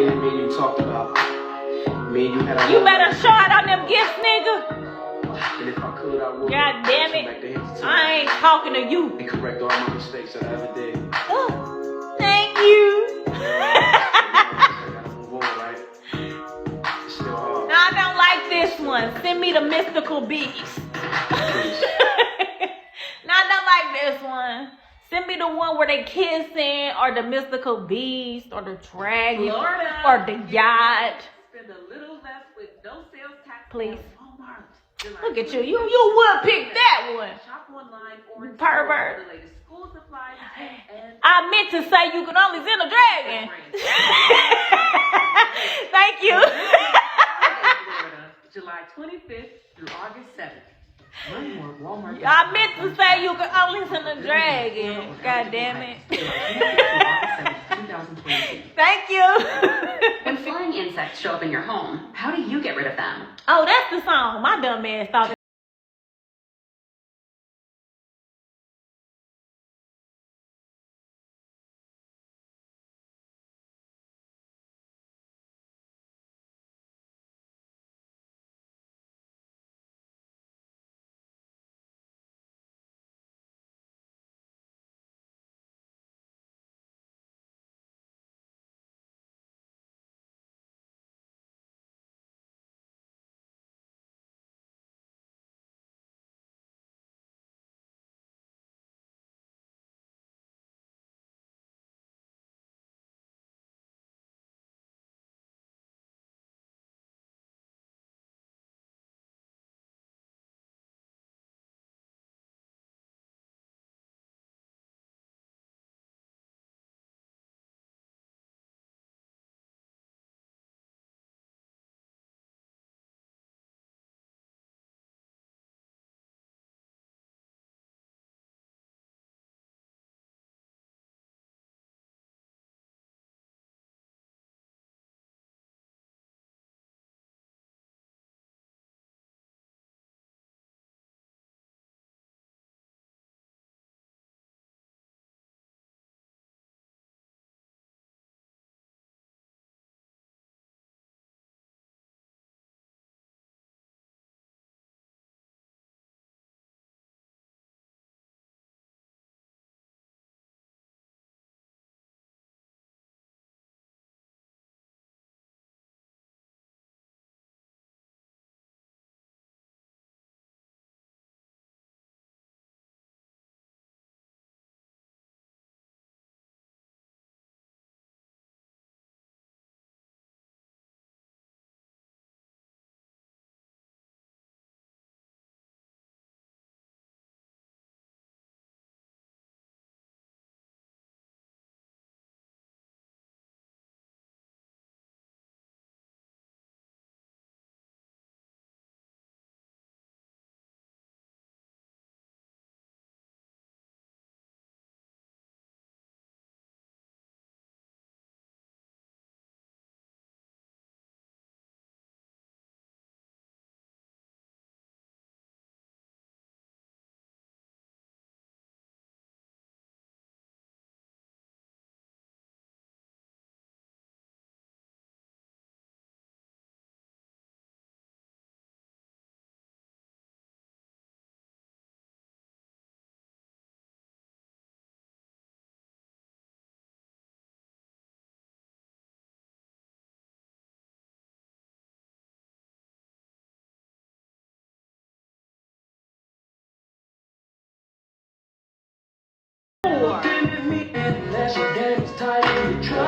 that me and you talked about. Me and you had a You better short on them gifts, nigga. And if I could, I would. God damn it. Back the hits to I ain't talking to you. and correct all my mistakes that I ever did. Thank you. I gotta move on, right? It's still hard. No, I don't like this one. Send me the mystical beast. No, I don't like this one. Send me the one where they kissing, or the mystical beast, or the dragon, Florida, or the yacht. Spend a little less with no sales tax. Please. Walmart. Look at you. You would pick that one. Shop online or in Pervert. store for the latest school supplies and I meant to say you can only send a dragon. Thank you. Florida, July 25th through August 7th. Learn more at Walmart. I meant to say you can only send a dragon. God damn it. Thank you. When flying insects show up in your home, how do you get rid of them? Oh, that's the song. My dumb ass thought.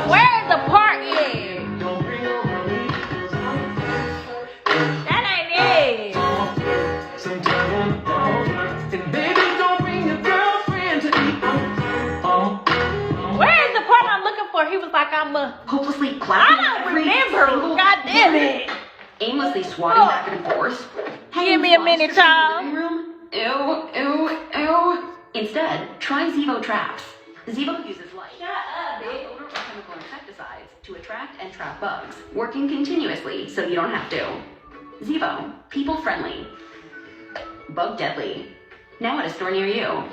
Where's the part at? That ain't it. Where's the part I'm looking for? He was like, Hopelessly I clapping don't every remember. single God damn it. aimlessly swatting back and forth. Give me a minute, child. Ew, ew, ew. Instead, try Zevo traps. Zevo uses light, Shut up, not bitch. odor or chemical insecticides to attract and trap bugs, working continuously so you don't have to. Zevo, people friendly, bug deadly. Now at a store near you.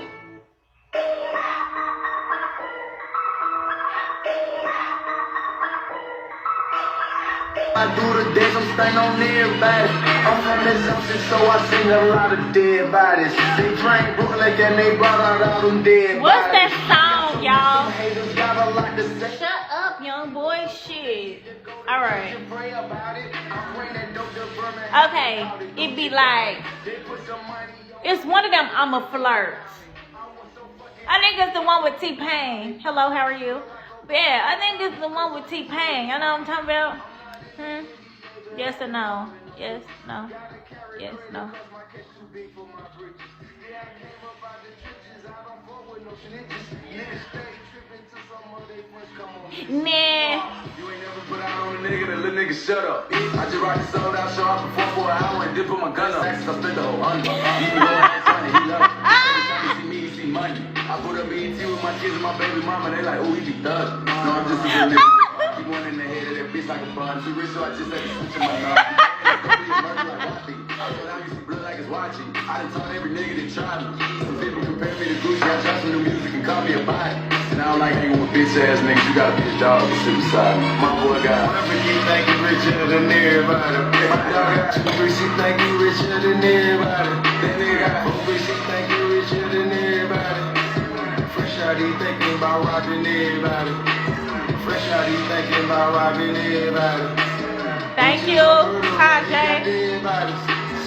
I do the dance, I'm staying on everybody. I'm from the junction, so I sing a lot of dead bodies. They drank Brooklyn and they brought out all them dead What's bodies. that song, y'all? Haters got a lot to say. Shut up, young boy. Shit. All right. Pray about it. I'm praying that dope to Birmingham. Okay. It be like, They put some money on. it's one of them I'm a flirt. I think it's the one with T-Pain. Hello, how are you? Yeah, I think it's the one with T-Pain. You know what I'm talking about? Yes or no? Yes, no. Yes, no. Nah. You ain't never put out on a nigga, that little nigga shut up. I just rock the sold out, show up perform for an hour and dip put my gun up. I spent the whole hundred. He love it. Every time he see me, he see money. I put up BET with my kids and my baby mama, they like, oh, he be thug. No, I'm just a good nigga. Keep one in the head of that bitch like a bun. Too rich, so I just had to switch in my mouth. Now you see blood like it's watching. I done taught every nigga that tried me. Some people compare me to Gucci. I try some new music and call me a body. And I don't like hanging with bitch ass niggas. You gotta be a dog to sit beside me. My boy got whatever you think you richer than everybody. My dog got 2 bricks, he think you richer than everybody. That nigga got 4 bricks, he think you richer than everybody. Fresh out, he thinking about robbing everybody. Fresh out, he thinking about robbing everybody. Thank you, Tajay.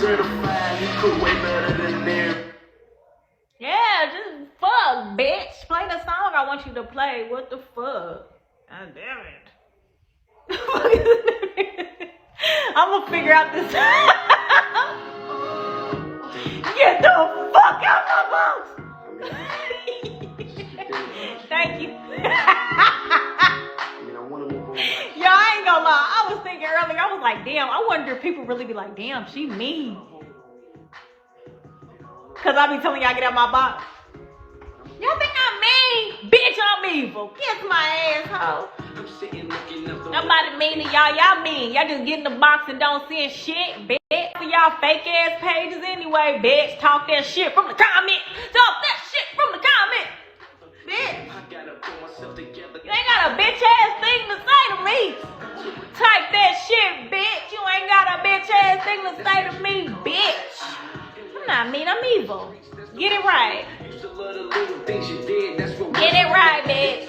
Certified, he could way better than them. Yeah, just fuck, bitch. Play the song I want you to play. What the fuck? God damn it. I'm gonna figure out this. Get the fuck out my box. Thank you. Yo, I ain't gonna lie. I was thinking earlier, I was like, damn, I wonder if people really be like, damn, she mean. Cause I be telling y'all get out my box. Y'all think I'm mean? Bitch, I'm evil. Kiss my asshole. Nobody mean to y'all. Y'all mean. Y'all just get in the box and don't send shit, bitch. For y'all fake ass pages anyway, bitch. Talk that shit from the comment. Talk that shit from the comment. Bitch. You ain't got a bitch ass thing to say to me. Type that shit, bitch. You ain't got a bitch ass thing to say to me, bitch. I'm not mean, I'm evil. Get it right. Get it right, bitch.